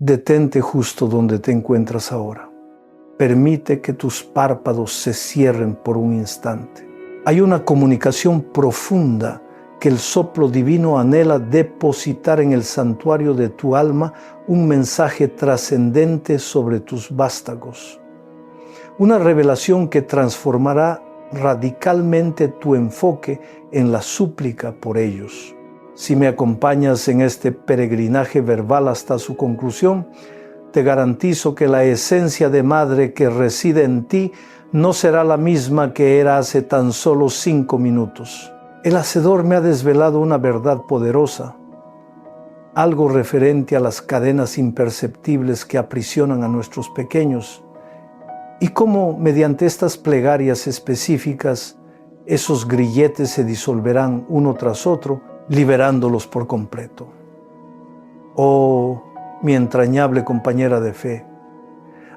Detente justo donde te encuentras ahora. Permite que tus párpados se cierren por un instante. Hay una comunicación profunda que el soplo divino anhela depositar en el santuario de tu alma, un mensaje trascendente sobre tus vástagos. Una revelación que transformará radicalmente tu enfoque en la súplica por ellos. Si me acompañas en este peregrinaje verbal hasta su conclusión, te garantizo que la esencia de madre que reside en ti no será la misma que era hace tan solo 5 minutos. El Hacedor me ha desvelado una verdad poderosa, algo referente a las cadenas imperceptibles que aprisionan a nuestros pequeños y cómo mediante estas plegarias específicas esos grilletes se disolverán uno tras otro, liberándolos por completo. Oh, mi entrañable compañera de fe,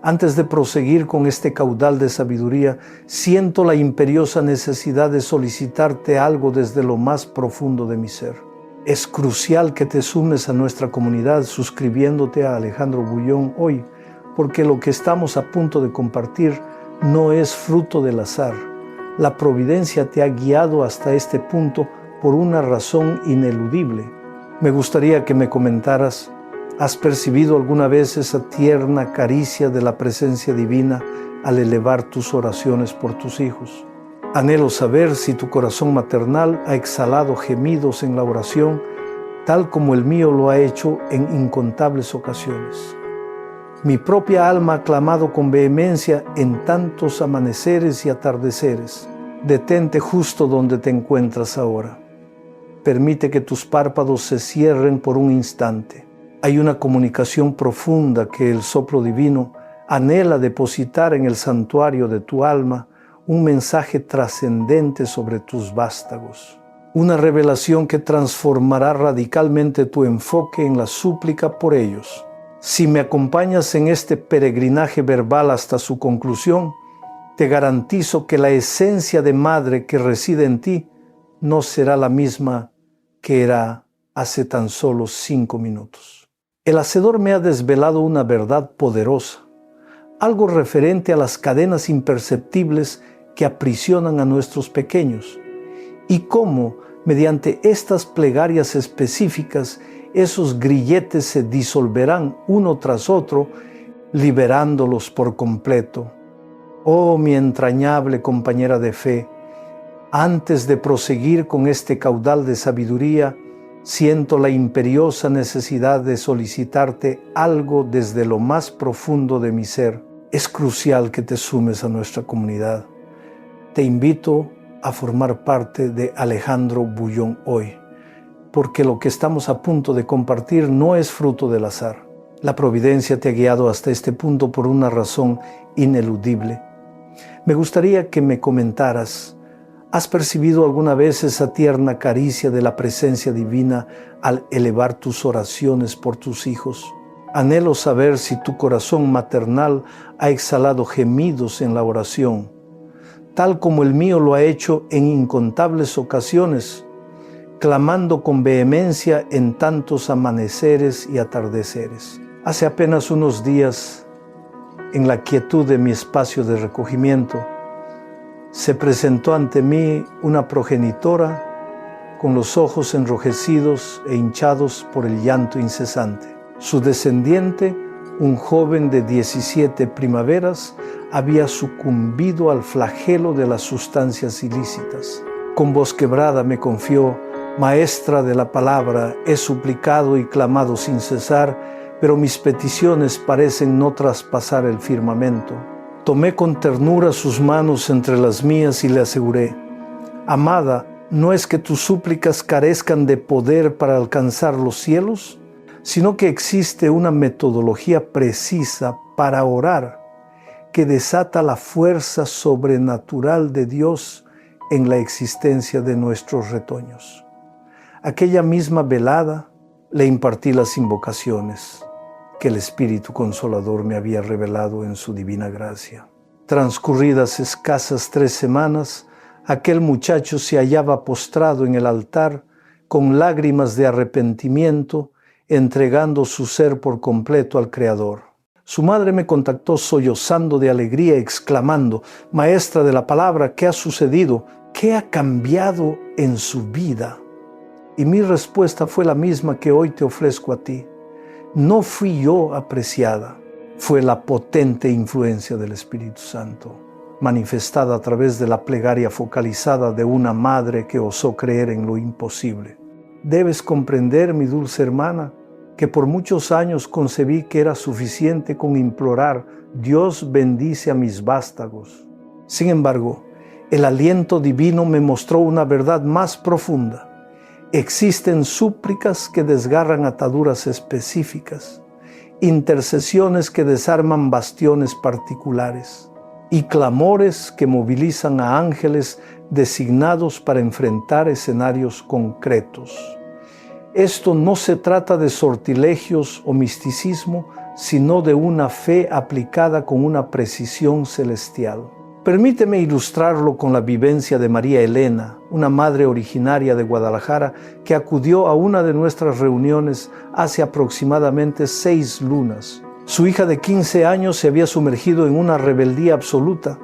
antes de proseguir con este caudal de sabiduría, siento la imperiosa necesidad de solicitarte algo desde lo más profundo de mi ser. Es crucial que te sumes a nuestra comunidad suscribiéndote a Alejandro Bullón hoy, porque lo que estamos a punto de compartir no es fruto del azar. La providencia te ha guiado hasta este punto por una razón ineludible. Me gustaría que me comentaras: ¿has percibido alguna vez esa tierna caricia de la presencia divina al elevar tus oraciones por tus hijos? Anhelo saber si tu corazón maternal ha exhalado gemidos en la oración, tal como el mío lo ha hecho en incontables ocasiones. Mi propia alma ha clamado con vehemencia en tantos amaneceres y atardeceres. Detente justo donde te encuentras ahora. Permite que tus párpados se cierren por un instante. Hay una comunicación profunda que el soplo divino anhela depositar en el santuario de tu alma, un mensaje trascendente sobre tus vástagos. Una revelación que transformará radicalmente tu enfoque en la súplica por ellos. Si me acompañas en este peregrinaje verbal hasta su conclusión, te garantizo que la esencia de madre que reside en ti no será la misma que era hace tan solo 5 minutos. El Hacedor me ha desvelado una verdad poderosa, algo referente a las cadenas imperceptibles que aprisionan a nuestros pequeños, y cómo, mediante estas plegarias específicas, esos grilletes se disolverán uno tras otro, liberándolos por completo. Oh, mi entrañable compañera de fe, antes de proseguir con este caudal de sabiduría, siento la imperiosa necesidad de solicitarte algo desde lo más profundo de mi ser. Es crucial que te sumes a nuestra comunidad. Te invito a formar parte de Alejandro Bullón hoy, porque lo que estamos a punto de compartir no es fruto del azar. La providencia te ha guiado hasta este punto por una razón ineludible. Me gustaría que me comentaras: ¿has percibido alguna vez esa tierna caricia de la presencia divina al elevar tus oraciones por tus hijos? Anhelo saber si tu corazón maternal ha exhalado gemidos en la oración, tal como el mío lo ha hecho en incontables ocasiones, clamando con vehemencia en tantos amaneceres y atardeceres. Hace apenas unos días, en la quietud de mi espacio de recogimiento, se presentó ante mí una progenitora con los ojos enrojecidos e hinchados por el llanto incesante. Su descendiente, un joven de 17 primaveras, había sucumbido al flagelo de las sustancias ilícitas. Con voz quebrada me confió: Maestra de la palabra, he suplicado y clamado sin cesar, pero mis peticiones parecen no traspasar el firmamento. Tomé con ternura sus manos entre las mías y le aseguré: Amada, ¿no es que tus súplicas carezcan de poder para alcanzar los cielos? Sino que existe una metodología precisa para orar que desata la fuerza sobrenatural de Dios en la existencia de nuestros retoños. Aquella misma velada le impartí las invocaciones que el Espíritu Consolador me había revelado en su divina gracia. Transcurridas escasas 3 semanas, aquel muchacho se hallaba postrado en el altar con lágrimas de arrepentimiento entregando su ser por completo al Creador. Su madre me contactó sollozando de alegría, exclamando: «Maestra de la palabra, ¿qué ha sucedido? ¿Qué ha cambiado en su vida?». Y mi respuesta fue la misma que hoy te ofrezco a ti. No fui yo apreciada, fue la potente influencia del Espíritu Santo, manifestada a través de la plegaria focalizada de una madre que osó creer en lo imposible. Debes comprender, mi dulce hermana, que por muchos años concebí que era suficiente con implorar: «Dios bendice a mis vástagos». Sin embargo, el aliento divino me mostró una verdad más profunda. Existen súplicas que desgarran ataduras específicas, intercesiones que desarman bastiones particulares y clamores que movilizan a ángeles designados para enfrentar escenarios concretos. Esto no se trata de sortilegios o misticismo, sino de una fe aplicada con una precisión celestial. Permíteme ilustrarlo con la vivencia de María Elena, una madre originaria de Guadalajara que acudió a una de nuestras reuniones hace aproximadamente 6 lunas. Su hija de 15 años se había sumergido en una rebeldía absoluta,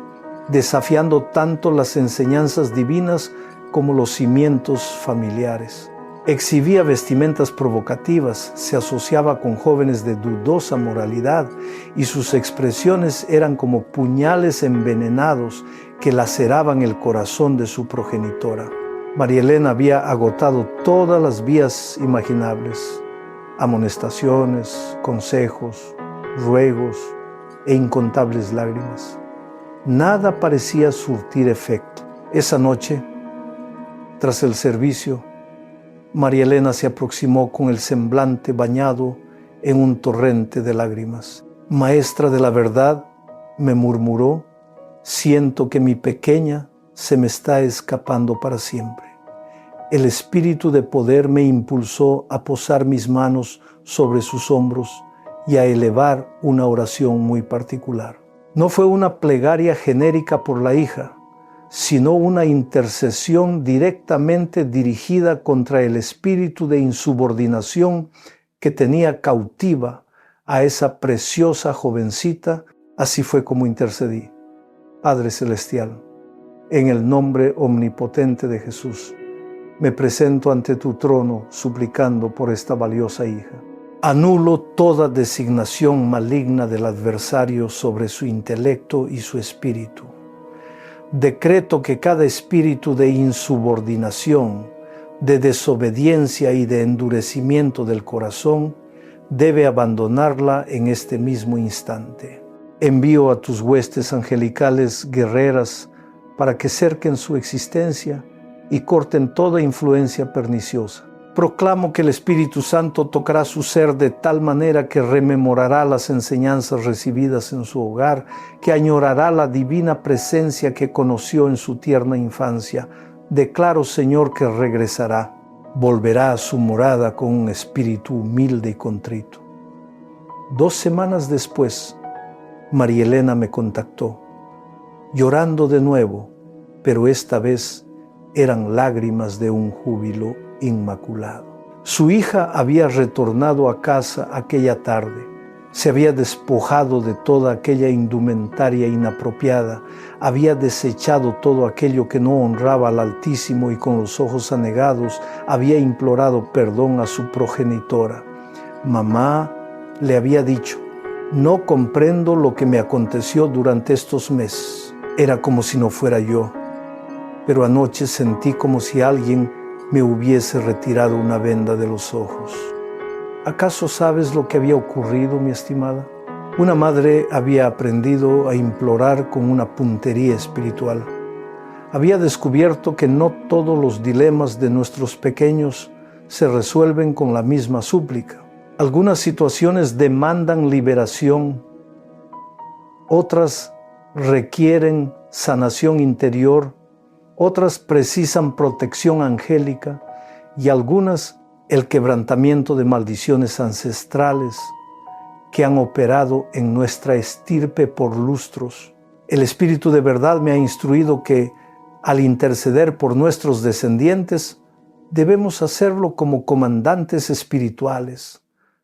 desafiando tanto las enseñanzas divinas como los cimientos familiares. Exhibía vestimentas provocativas, se asociaba con jóvenes de dudosa moralidad y sus expresiones eran como puñales envenenados que laceraban el corazón de su progenitora. María Elena había agotado todas las vías imaginables: amonestaciones, consejos, ruegos e incontables lágrimas. Nada parecía surtir efecto. Esa noche, tras el servicio, María Elena se aproximó con el semblante bañado en un torrente de lágrimas. «Maestra de la verdad», me murmuró, «siento que mi pequeña se me está escapando para siempre». El espíritu de poder me impulsó a posar mis manos sobre sus hombros y a elevar una oración muy particular. No fue una plegaria genérica por la hija, sino una intercesión directamente dirigida contra el espíritu de insubordinación que tenía cautiva a esa preciosa jovencita. Así fue como intercedí. Padre Celestial, en el nombre omnipotente de Jesús, me presento ante tu trono suplicando por esta valiosa hija. Anulo toda designación maligna del adversario sobre su intelecto y su espíritu. Decreto que cada espíritu de insubordinación, de desobediencia y de endurecimiento del corazón debe abandonarla en este mismo instante. Envío a tus huestes angelicales guerreras para que cerquen su existencia y corten toda influencia perniciosa. Proclamo que el Espíritu Santo tocará su ser de tal manera que rememorará las enseñanzas recibidas en su hogar, que añorará la divina presencia que conoció en su tierna infancia. Declaro, Señor, que regresará, volverá a su morada con un espíritu humilde y contrito. 2 semanas después, María Elena me contactó, llorando de nuevo, pero esta vez eran lágrimas de un júbilo inmaculado. Su hija había retornado a casa aquella tarde. Se había despojado de toda aquella indumentaria inapropiada, había desechado todo aquello que no honraba al Altísimo y con los ojos anegados había implorado perdón a su progenitora. Mamá, le había dicho, no comprendo lo que me aconteció durante estos meses. Era como si no fuera yo, pero anoche sentí como si alguien me hubiese retirado una venda de los ojos. ¿Acaso sabes lo que había ocurrido, mi estimada? Una madre había aprendido a implorar con una puntería espiritual. Había descubierto que no todos los dilemas de nuestros pequeños se resuelven con la misma súplica. Algunas situaciones demandan liberación, otras requieren sanación interior, otras precisan protección angélica y algunas el quebrantamiento de maldiciones ancestrales que han operado en nuestra estirpe por lustros. El Espíritu de verdad me ha instruido que al interceder por nuestros descendientes debemos hacerlo como comandantes espirituales,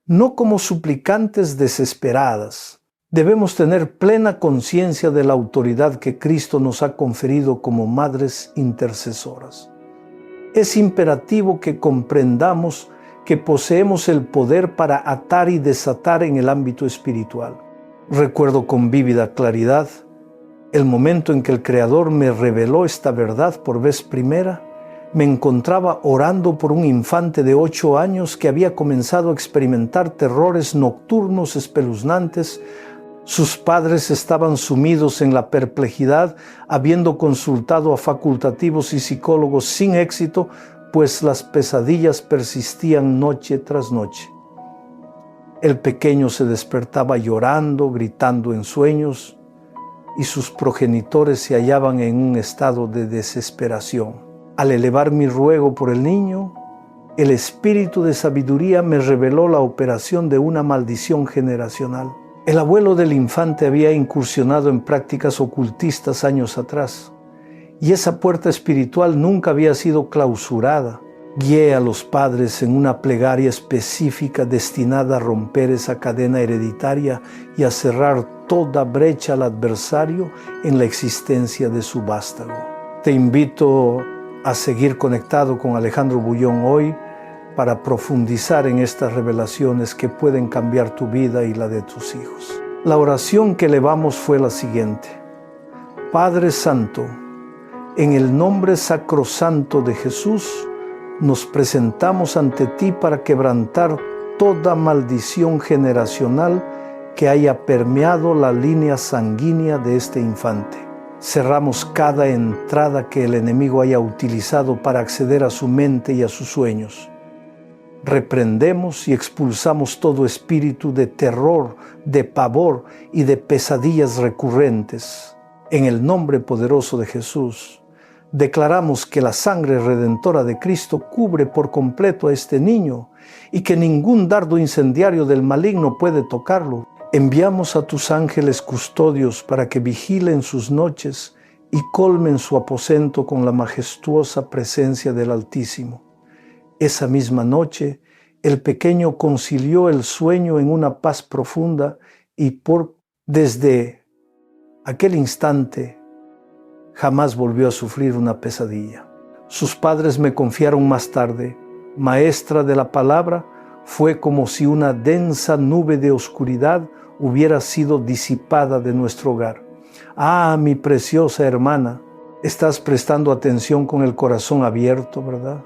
no como suplicantes desesperadas. Debemos tener plena conciencia de la autoridad que Cristo nos ha conferido como madres intercesoras. Es imperativo que comprendamos que poseemos el poder para atar y desatar en el ámbito espiritual. Recuerdo con vívida claridad el momento en que el Creador me reveló esta verdad por vez primera. Me encontraba orando por un infante de 8 años que había comenzado a experimentar terrores nocturnos espeluznantes. Sus padres estaban sumidos en la perplejidad, habiendo consultado a facultativos y psicólogos sin éxito, pues las pesadillas persistían noche tras noche. El pequeño se despertaba llorando, gritando en sueños, y sus progenitores se hallaban en un estado de desesperación. Al elevar mi ruego por el niño, el espíritu de sabiduría me reveló la operación de una maldición generacional. El abuelo del infante había incursionado en prácticas ocultistas años atrás, y esa puerta espiritual nunca había sido clausurada. Guié a los padres en una plegaria específica destinada a romper esa cadena hereditaria y a cerrar toda brecha al adversario en la existencia de su vástago. Te invito a seguir conectado con Alejandro Bullón hoy para profundizar en estas revelaciones que pueden cambiar tu vida y la de tus hijos. La oración que elevamos fue la siguiente: Padre Santo, en el nombre sacrosanto de Jesús, nos presentamos ante ti para quebrantar toda maldición generacional que haya permeado la línea sanguínea de este infante. Cerramos cada entrada que el enemigo haya utilizado para acceder a su mente y a sus sueños. Reprendemos y expulsamos todo espíritu de terror, de pavor y de pesadillas recurrentes. En el nombre poderoso de Jesús, declaramos que la sangre redentora de Cristo cubre por completo a este niño y que ningún dardo incendiario del maligno puede tocarlo. Enviamos a tus ángeles custodios para que vigilen sus noches y colmen su aposento con la majestuosa presencia del Altísimo. Esa misma noche, el pequeño concilió el sueño en una paz profunda y desde aquel instante jamás volvió a sufrir una pesadilla. Sus padres me confiaron más tarde: maestra de la palabra, fue como si una densa nube de oscuridad hubiera sido disipada de nuestro hogar. Ah, mi preciosa hermana, estás prestando atención con el corazón abierto, ¿verdad?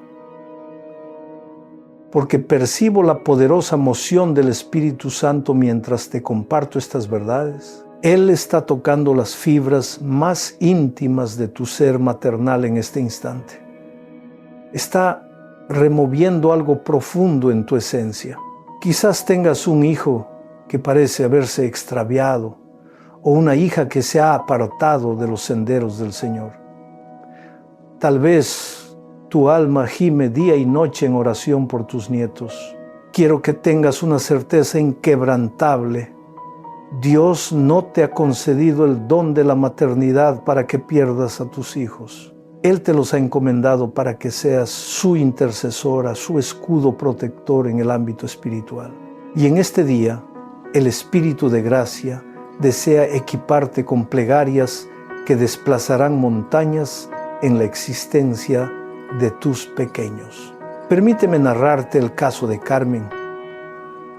Porque percibo la poderosa moción del Espíritu Santo mientras te comparto estas verdades. Él está tocando las fibras más íntimas de tu ser maternal en este instante. Está removiendo algo profundo en tu esencia. Quizás tengas un hijo que parece haberse extraviado o una hija que se ha apartado de los senderos del Señor. Tal vez tu alma gime día y noche en oración por tus nietos. Quiero que tengas una certeza inquebrantable. Dios no te ha concedido el don de la maternidad para que pierdas a tus hijos. Él te los ha encomendado para que seas su intercesora, su escudo protector en el ámbito espiritual. Y en este día, el Espíritu de gracia desea equiparte con plegarias que desplazarán montañas en la existencia de tus pequeños. Permíteme narrarte el caso de Carmen,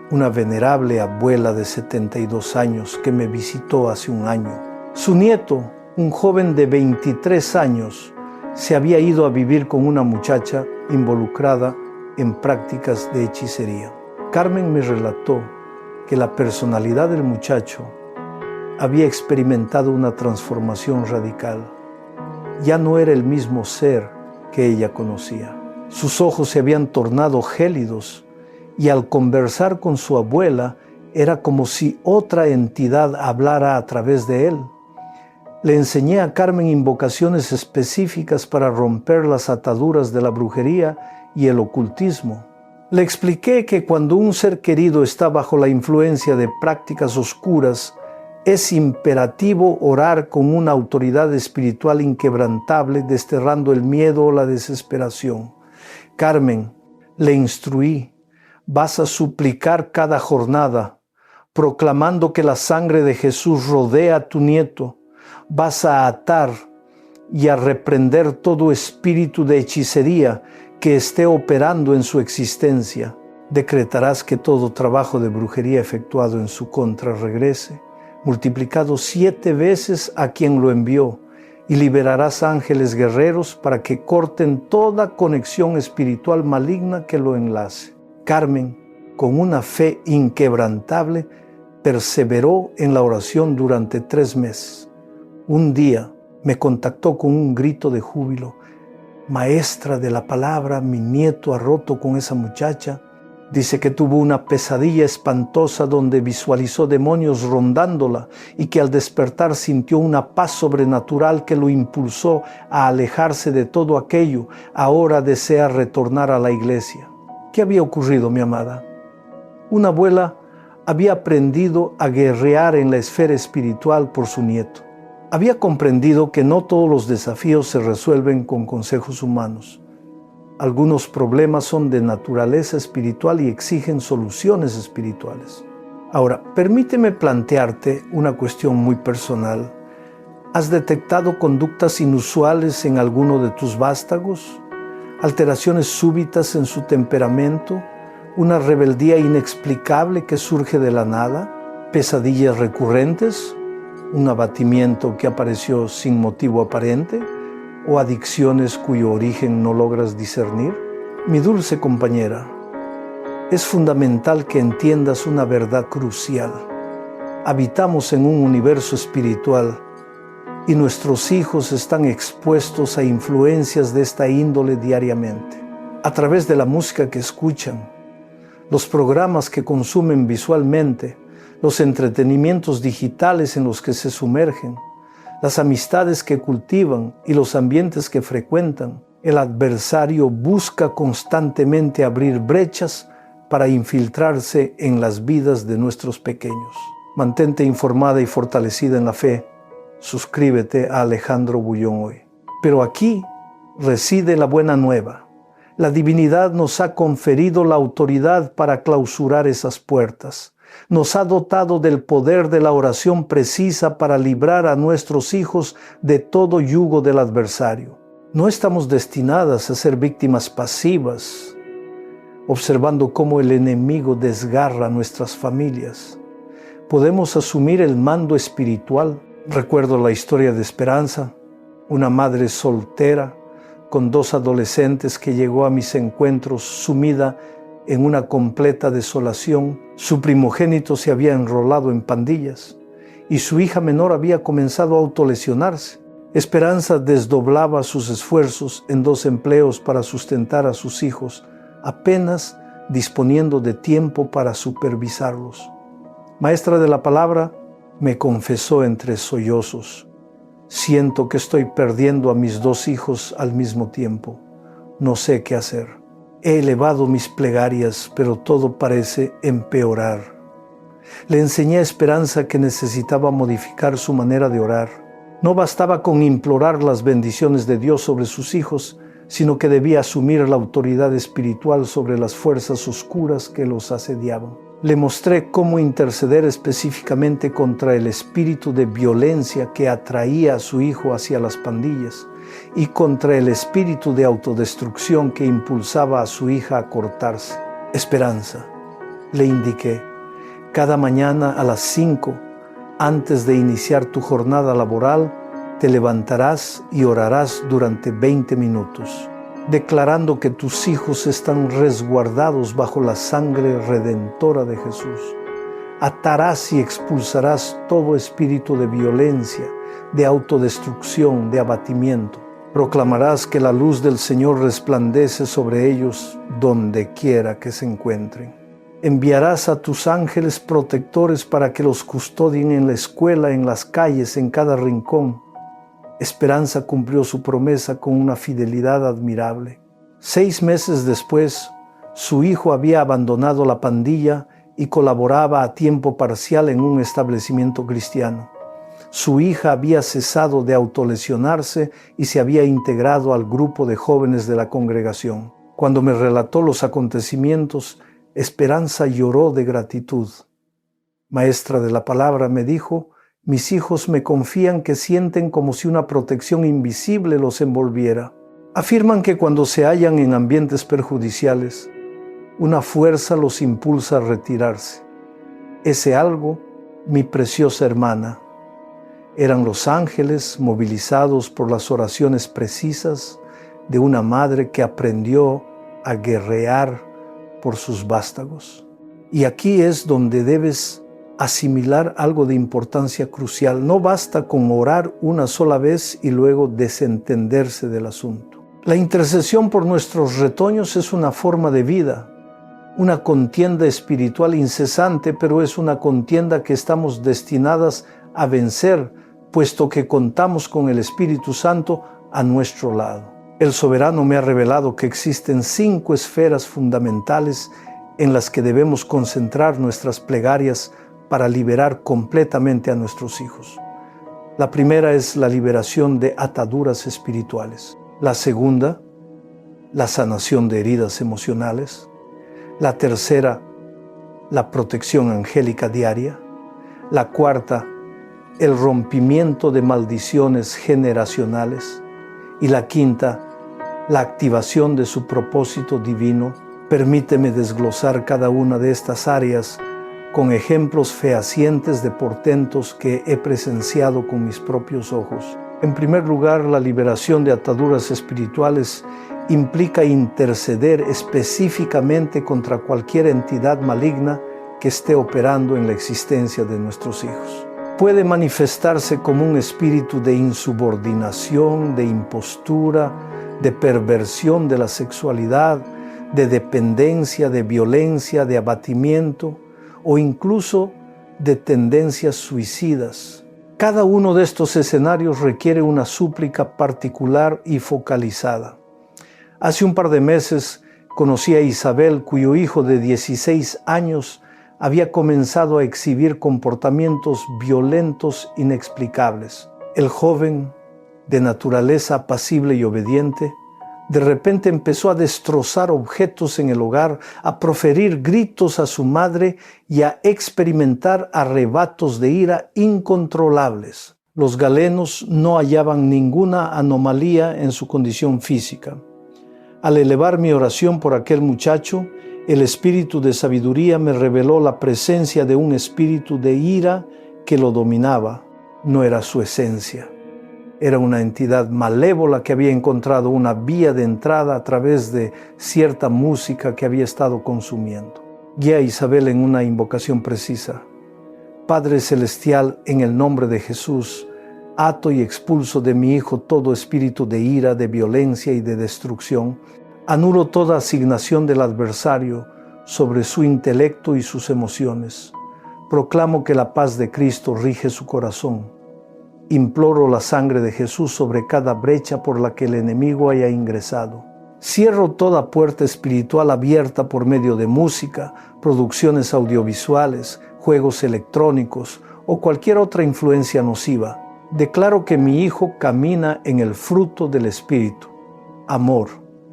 una venerable abuela de 72 años que me visitó hace un año. Su nieto, un joven de 23 años, se había ido a vivir con una muchacha involucrada en prácticas de hechicería. Carmen me relató que la personalidad del muchacho había experimentado una transformación radical. Ya no era el mismo ser que ella conocía. Sus ojos se habían tornado gélidos y al conversar con su abuela era como si otra entidad hablara a través de él. Le enseñé a Carmen invocaciones específicas para romper las ataduras de la brujería y el ocultismo. Le expliqué que cuando un ser querido está bajo la influencia de prácticas oscuras, es imperativo orar con una autoridad espiritual inquebrantable, desterrando el miedo o la desesperación. Carmen, le instruí, Vas a suplicar cada jornada, proclamando que la sangre de Jesús rodea a tu nieto. Vas a atar y a reprender todo espíritu de hechicería que esté operando en su existencia. Decretarás que todo trabajo de brujería efectuado en su contra regrese, multiplicado 7 veces a quien lo envió, y liberarás ángeles guerreros para que corten toda conexión espiritual maligna que lo enlace. Carmen, con una fe inquebrantable, perseveró en la oración durante 3 meses. Un día me contactó con un grito de júbilo. Maestra de la palabra, mi nieto ha roto con esa muchacha. Dice que tuvo una pesadilla espantosa donde visualizó demonios rondándola y que al despertar sintió una paz sobrenatural que lo impulsó a alejarse de todo aquello. Ahora desea retornar a la iglesia. ¿Qué había ocurrido, mi amada? Una abuela había aprendido a guerrear en la esfera espiritual por su nieto. Había comprendido que no todos los desafíos se resuelven con consejos humanos. Algunos problemas son de naturaleza espiritual y exigen soluciones espirituales. Ahora, permíteme plantearte una cuestión muy personal. ¿Has detectado conductas inusuales en alguno de tus vástagos? ¿Alteraciones súbitas en su temperamento? ¿Una rebeldía inexplicable que surge de la nada? ¿Pesadillas recurrentes? ¿Un abatimiento que apareció sin motivo aparente? ¿O adicciones cuyo origen no logras discernir? Mi dulce compañera, es fundamental que entiendas una verdad crucial. Habitamos en un universo espiritual y nuestros hijos están expuestos a influencias de esta índole diariamente. A través de la música que escuchan, los programas que consumen visualmente, los entretenimientos digitales en los que se sumergen, las amistades que cultivan y los ambientes que frecuentan, el adversario busca constantemente abrir brechas para infiltrarse en las vidas de nuestros pequeños. Mantente informada y fortalecida en la fe. Suscríbete a Alejandro Bullón hoy. Pero aquí reside la buena nueva. La divinidad nos ha conferido la autoridad para clausurar esas puertas. Nos ha dotado del poder de la oración precisa para librar a nuestros hijos de todo yugo del adversario. No estamos destinadas a ser víctimas pasivas, observando cómo el enemigo desgarra nuestras familias. Podemos asumir el mando espiritual. Recuerdo la historia de Esperanza, una madre soltera con 2 adolescentes que llegó a mis encuentros sumida en una completa desolación. Su primogénito se había enrolado en pandillas y su hija menor había comenzado a autolesionarse. Esperanza desdoblaba sus esfuerzos en 2 empleos para sustentar a sus hijos, apenas disponiendo de tiempo para supervisarlos. Maestra de la palabra, me confesó entre sollozos: siento que estoy perdiendo a mis 2 hijos al mismo tiempo. No sé qué hacer. He elevado mis plegarias, pero todo parece empeorar. Le enseñé a Esperanza que necesitaba modificar su manera de orar. No bastaba con implorar las bendiciones de Dios sobre sus hijos, sino que debía asumir la autoridad espiritual sobre las fuerzas oscuras que los asediaban. Le mostré cómo interceder específicamente contra el espíritu de violencia que atraía a su hijo hacia las pandillas y contra el espíritu de autodestrucción que impulsaba a su hija a cortarse. Esperanza, le indiqué, cada mañana a las 5, antes de iniciar tu jornada laboral, te levantarás y orarás durante 20 minutos, declarando que tus hijos están resguardados bajo la sangre redentora de Jesús. Atarás y expulsarás todo espíritu de violencia, de autodestrucción, de abatimiento. Proclamarás que la luz del Señor resplandece sobre ellos donde quiera que se encuentren. Enviarás a tus ángeles protectores para que los custodien en la escuela, en las calles, en cada rincón. Esperanza cumplió su promesa con una fidelidad admirable. 6 meses después, su hijo había abandonado la pandilla y colaboraba a tiempo parcial en un establecimiento cristiano. Su hija había cesado de autolesionarse y se había integrado al grupo de jóvenes de la congregación. Cuando me relató los acontecimientos, Esperanza lloró de gratitud. Maestra de la palabra me dijo, mis hijos me confían que sienten como si una protección invisible los envolviera. Afirman que cuando se hallan en ambientes perjudiciales, una fuerza los impulsa a retirarse. Ese algo, mi preciosa hermana. Eran los ángeles movilizados por las oraciones precisas de una madre que aprendió a guerrear por sus vástagos. Y aquí es donde debes asimilar algo de importancia crucial. No basta con orar una sola vez y luego desentenderse del asunto. La intercesión por nuestros retoños es una forma de vida, una contienda espiritual incesante, pero es una contienda que estamos destinadas a vencer, puesto que contamos con el Espíritu Santo a nuestro lado. El soberano me ha revelado que existen 5 esferas fundamentales en las que debemos concentrar nuestras plegarias para liberar completamente a nuestros hijos. La primera es la liberación de ataduras espirituales. La segunda, la sanación de heridas emocionales. La tercera, la protección angélica diaria. La cuarta, el rompimiento de maldiciones generacionales. Y la quinta, la activación de su propósito divino. Permíteme desglosar cada una de estas áreas con ejemplos fehacientes de portentos que he presenciado con mis propios ojos. En primer lugar, la liberación de ataduras espirituales implica interceder específicamente contra cualquier entidad maligna que esté operando en la existencia de nuestros hijos. Puede manifestarse como un espíritu de insubordinación, de impostura, de perversión de la sexualidad, de dependencia, de violencia, de abatimiento o incluso de tendencias suicidas. Cada uno de estos escenarios requiere una súplica particular y focalizada. Hace un par de meses conocí a Isabel, cuyo hijo de 16 años había comenzado a exhibir comportamientos violentos inexplicables. El joven, de naturaleza apacible y obediente, de repente empezó a destrozar objetos en el hogar, a proferir gritos a su madre y a experimentar arrebatos de ira incontrolables. Los galenos no hallaban ninguna anomalía en su condición física. Al elevar mi oración por aquel muchacho, el espíritu de sabiduría me reveló la presencia de un espíritu de ira que lo dominaba. No era su esencia. Era una entidad malévola que había encontrado una vía de entrada a través de cierta música que había estado consumiendo. Guía a Isabel en una invocación precisa. Padre Celestial, en el nombre de Jesús, ato y expulso de mi hijo todo espíritu de ira, de violencia y de destrucción. Anulo toda asignación del adversario sobre su intelecto y sus emociones. Proclamo que la paz de Cristo rige su corazón. Imploro la sangre de Jesús sobre cada brecha por la que el enemigo haya ingresado. Cierro toda puerta espiritual abierta por medio de música, producciones audiovisuales, juegos electrónicos o cualquier otra influencia nociva. Declaro que mi hijo camina en el fruto del Espíritu: amor,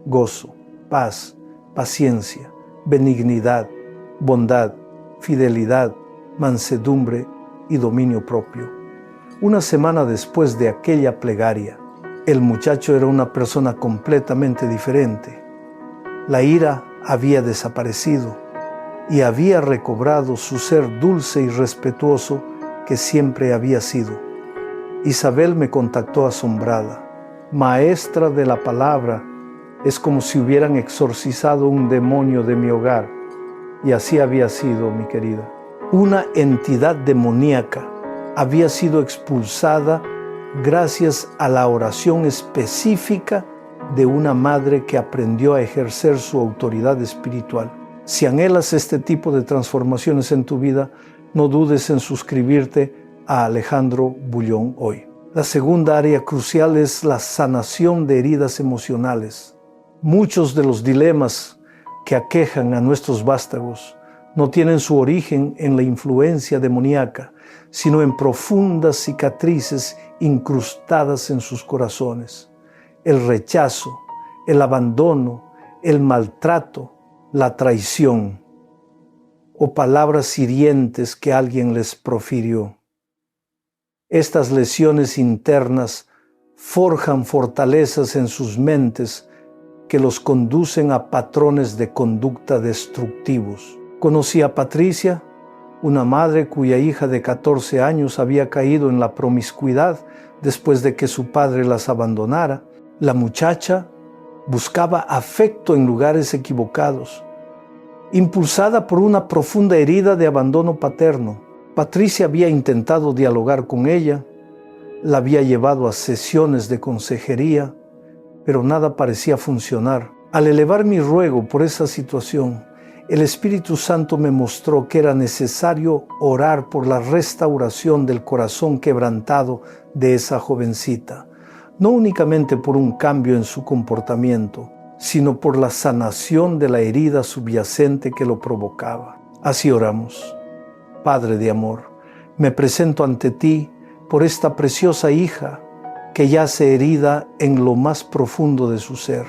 gozo, paz, paciencia, benignidad, bondad, fidelidad, mansedumbre y dominio propio. Una semana después de aquella plegaria, el muchacho era una persona completamente diferente. La ira había desaparecido y había recobrado su ser dulce y respetuoso que siempre había sido. Isabel me contactó asombrada. Maestra de la palabra, es como si hubieran exorcizado un demonio de mi hogar. Y así había sido, mi querida. Una entidad demoníaca había sido expulsada gracias a la oración específica de una madre que aprendió a ejercer su autoridad espiritual. Si anhelas este tipo de transformaciones en tu vida, no dudes en suscribirte a Alejandro Bullón hoy. La segunda área crucial es la sanación de heridas emocionales. Muchos de los dilemas que aquejan a nuestros vástagos no tienen su origen en la influencia demoníaca, sino en profundas cicatrices incrustadas en sus corazones. El rechazo, el abandono, el maltrato, la traición. o palabras hirientes que alguien les profirió. Estas lesiones internas forjan fortalezas en sus mentes que los conducen a patrones de conducta destructivos. Conocí a Patricia, una madre cuya hija de 14 años había caído en la promiscuidad después de que su padre las abandonara. La muchacha buscaba afecto en lugares equivocados, impulsada por una profunda herida de abandono paterno. Patricia había intentado dialogar con ella, la había llevado a sesiones de consejería, pero nada parecía funcionar. Al elevar mi ruego por esa situación, el Espíritu Santo me mostró que era necesario orar por la restauración del corazón quebrantado de esa jovencita, no únicamente por un cambio en su comportamiento, sino por la sanación de la herida subyacente que lo provocaba. Así oramos. Padre de amor, me presento ante ti por esta preciosa hija que yace herida en lo más profundo de su ser.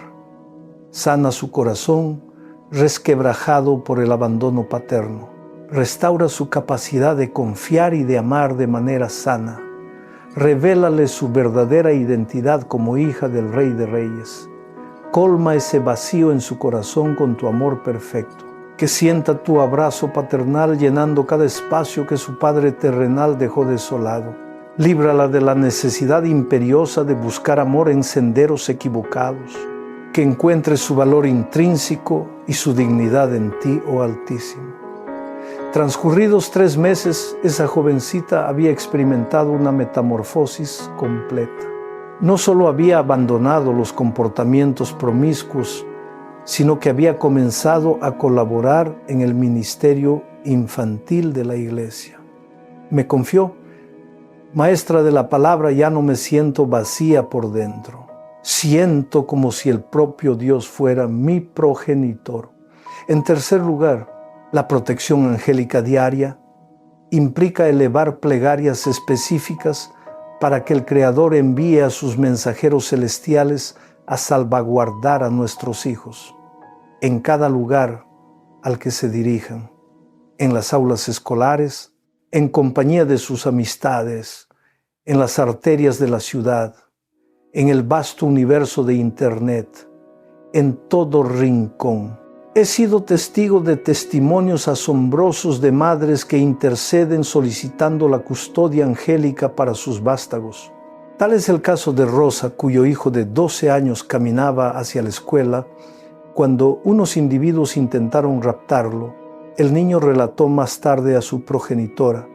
Sana su corazón, resquebrajado por el abandono paterno. Restaura su capacidad de confiar y de amar de manera sana. Revélale su verdadera identidad como hija del Rey de Reyes. Colma ese vacío en su corazón con tu amor perfecto. Que sienta tu abrazo paternal llenando cada espacio que su padre terrenal dejó desolado. Líbrala de la necesidad imperiosa de buscar amor en senderos equivocados. Que encuentre su valor intrínseco y su dignidad en ti, oh Altísimo. Transcurridos 3 meses, esa jovencita había experimentado una metamorfosis completa. No solo había abandonado los comportamientos promiscuos, sino que había comenzado a colaborar en el ministerio infantil de la iglesia. Me confió: maestra de la palabra, ya no me siento vacía por dentro. Siento como si el propio Dios fuera mi progenitor. En tercer lugar, la protección angélica diaria implica elevar plegarias específicas para que el Creador envíe a sus mensajeros celestiales a salvaguardar a nuestros hijos en cada lugar al que se dirijan, en las aulas escolares, en compañía de sus amistades, en las arterias de la ciudad, en el vasto universo de Internet, en todo rincón. He sido testigo de testimonios asombrosos de madres que interceden solicitando la custodia angélica para sus vástagos. Tal es el caso de Rosa, cuyo hijo de 12 años caminaba hacia la escuela cuando unos individuos intentaron raptarlo. El niño relató más tarde a su progenitora: